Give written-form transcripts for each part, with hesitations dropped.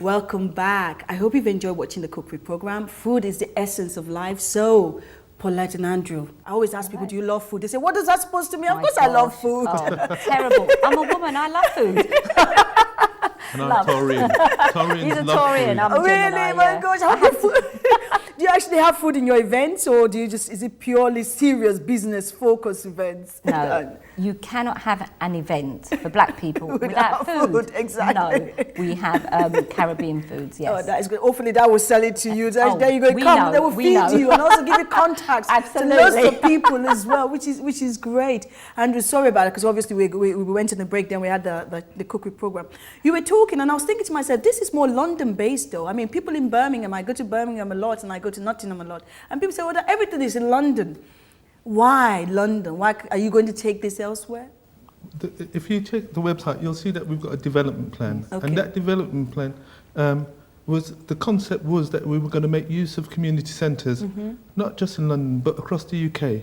Welcome back. I hope you've enjoyed watching the cookery program. Food is the essence of life. So, Paulette and Andrew, I always ask people, do you love food? They say, what is that supposed to mean? Of course I love food. Oh, terrible. I'm a woman, I love food. And I'm Taurian. He's a Taurian, I'm a Gemini. Really? My gosh, how good food. Do you actually have food in your events, or do you just, is it purely serious business focused events? No, you cannot have an event for black people without food. Exactly. No, we have Caribbean foods, yes. Oh, that is good. Hopefully that will sell it to you. Oh, there you go. Come, they will feed you and also give you contacts to lots of people as well, which is great. Andrew, sorry about it, because obviously we went in the break, then we had the cookery program. You were talking, and I was thinking to myself, this is more London-based, though. I mean, people in Birmingham, I go to Birmingham a lot, and I go to Nottingham a lot, and people say, well, everything is in London. Why London? Why are you going to take this elsewhere? If you check the website, you'll see that we've got a development plan. Okay. And that development plan the concept was that we were going to make use of community centres, not just in London, but across the UK.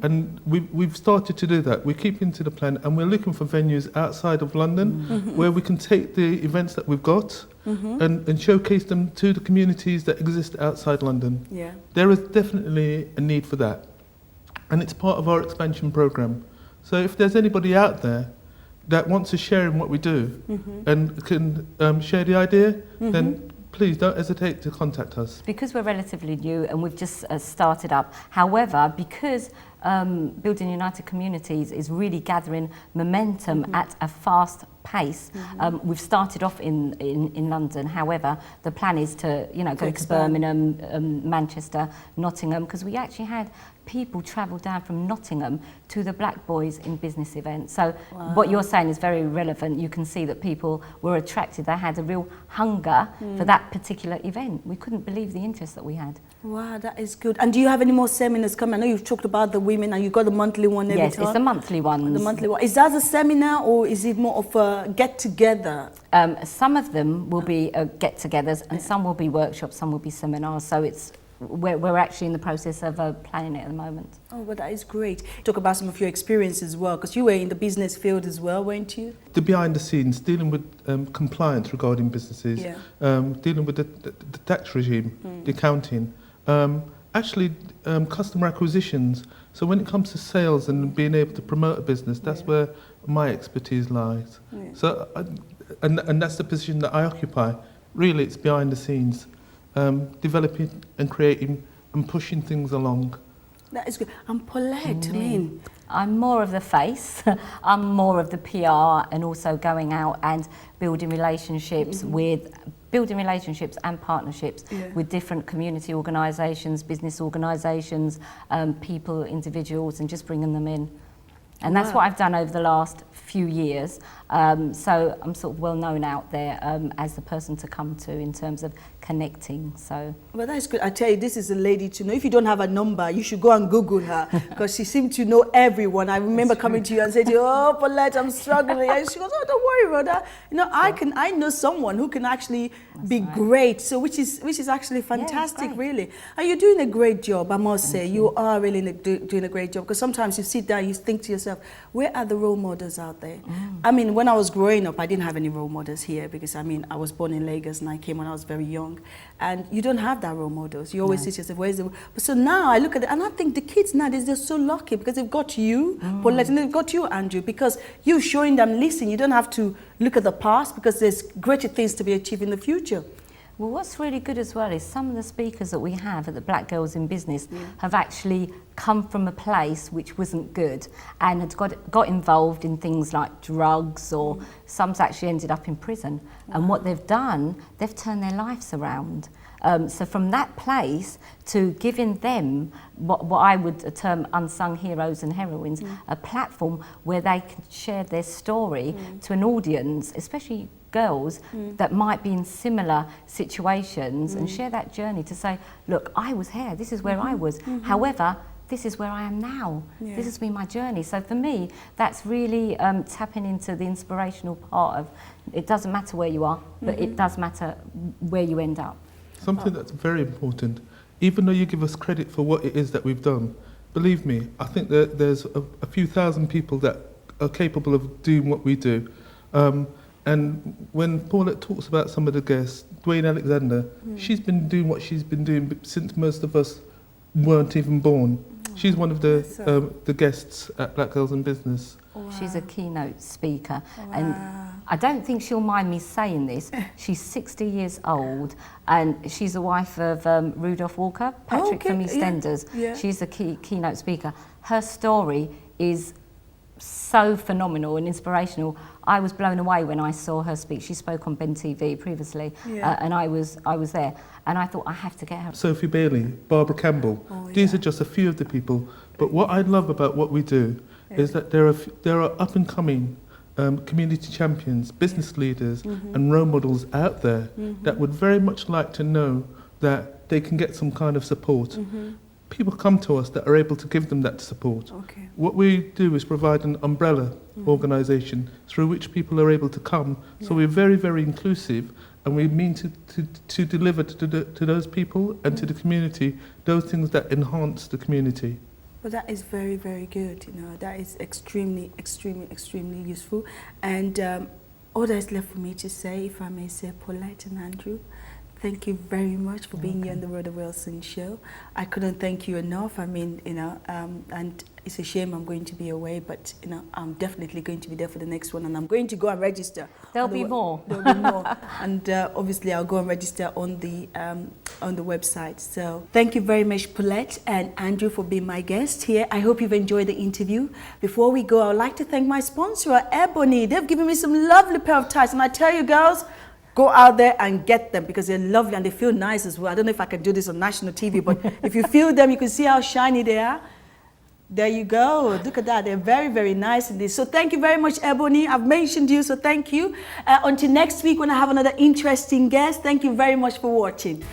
And we've started to do that. We're keeping to the plan, and we're looking for venues outside of London where we can take the events that we've got and showcase them to the communities that exist outside London. Yeah. There is definitely a need for that. And it's part of our expansion programme. So if there's anybody out there that wants to share in what we do and can share the idea, then please don't hesitate to contact us. Because we're relatively new and we've just started up. However, because Building United Communities is really gathering momentum at a fast pace, we've started off in London. However, the plan is to go to Birmingham, Manchester, Nottingham, because we actually had people travel down from Nottingham to the Black Boys in Business event. So what you're saying is very relevant. You can see that people were attracted. They had a real hunger for that particular event. We couldn't believe the interest that we had. Wow, that is good. And do you have any more seminars coming? I know you've talked about the women, and you've got the monthly one every time. Yes, it's the monthly one. The monthly one. Is that a seminar, or is it more of a get-together? Some of them will be get-togethers, and some will be workshops, some will be seminars. So we're actually in the process of planning it at the moment. Oh, well, that is great. Talk about some of your experience as well, because you were in the business field as well, weren't you? The behind the scenes, dealing with compliance regarding businesses, dealing with the tax regime, the accounting, customer acquisitions. So when it comes to sales and being able to promote a business, that's where my expertise lies. Yeah. So, and that's the position that I occupy. Really, it's behind the scenes. Developing and creating and pushing things along. That is good. And Paulette, I mean, I'm more of the face. I'm more of the PR, and also going out and building relationships and partnerships with different community organisations, business organisations, people, individuals, and just bringing them in. And that's what I've done over the last few years. So I'm sort of well known out there as the person to come to in terms of connecting. So. Well, that's good. I tell you, this is a lady to know. If you don't have a number, you should go and Google her, because she seemed to know everyone. I remember coming to you and saying to you, oh, Paulette, I'm struggling. And she goes, oh, don't worry, Rhoda. I know someone who can actually be great. So which is actually fantastic, really. And you're doing a great job, I must say. You are really doing a great job, because sometimes you sit down, you think to yourself, where are the role models out there? I mean, when I was growing up, I didn't have any role models here, because I mean, I was born in Lagos and I came when I was very young, and you don't have that role models. You always say to yourself, where's the... But so now I look at it and I think the kids now, they're just so lucky, because they've got you, Paulette, and they've got you, Andrew, because you're showing them, listen, you don't have to look at the past, because there's greater things to be achieved in the future. Well, what's really good as well is some of the speakers that we have at the Black Girls in Business have actually come from a place which wasn't good and had got involved in things like drugs, or some's actually ended up in prison. And what they've done, they've turned their lives around. So from that place to giving them what I would term unsung heroes and heroines, a platform where they can share their story to an audience, especially girls that might be in similar situations, and share that journey to say, look, I was here, this is where I was. However, this is where I am now. This has been my journey. So for me, that's really tapping into the inspirational part of, it doesn't matter where you are, but it does matter where you end up. Something that's very important, even though you give us credit for what it is that we've done, believe me, I think that there's a few thousand people that are capable of doing what we do. And when Paulette talks about some of the guests, Dwayne Alexander, she's been doing what she's been doing since most of us weren't even born. She's one of the guests at Black Girls in Business. Wow. She's a keynote speaker, and I don't think she'll mind me saying this. She's 60 years old, and she's the wife of Rudolph Walker, Patrick from EastEnders. Yeah. She's a keynote speaker. Her story is so phenomenal and inspirational. I was blown away when I saw her speak. She spoke on Ben TV previously, and I was there, and I thought I have to get her. Sophie Bailey, Barbara Campbell. These are just a few of the people. But what I love about what we do is that there are up and coming community champions, business leaders, and role models out there that would very much like to know that they can get some kind of support. People come to us that are able to give them that support. What we do is provide an umbrella organisation through which people are able to come. So we're very, very inclusive, and we mean to deliver to those people and to the community those things that enhance the community. Well, that is very, very good. You know, that is extremely, extremely, extremely useful. And all that is left for me to say, if I may say, Paulette and Andrew, thank you very much for being here on the Rhoda Wilson Show. I couldn't thank you enough. I mean, you know, and it's a shame I'm going to be away, but you know, I'm definitely going to be there for the next one, and I'm going to go and register. There'll be more. There'll be more, and obviously I'll go and register on the website. So thank you very much, Paulette and Andrew, for being my guest here. I hope you've enjoyed the interview. Before we go, I would like to thank my sponsor, Ebony. They've given me some lovely pair of ties, and I tell you, girls, go out there and get them because they're lovely and they feel nice as well. I don't know if I can do this on national TV, but if you feel them, you can see how shiny they are. There you go. Look at that. They're very, very nice in this. So thank you very much, Ebony. I've mentioned you, so thank you. Until next week when I have another interesting guest, thank you very much for watching.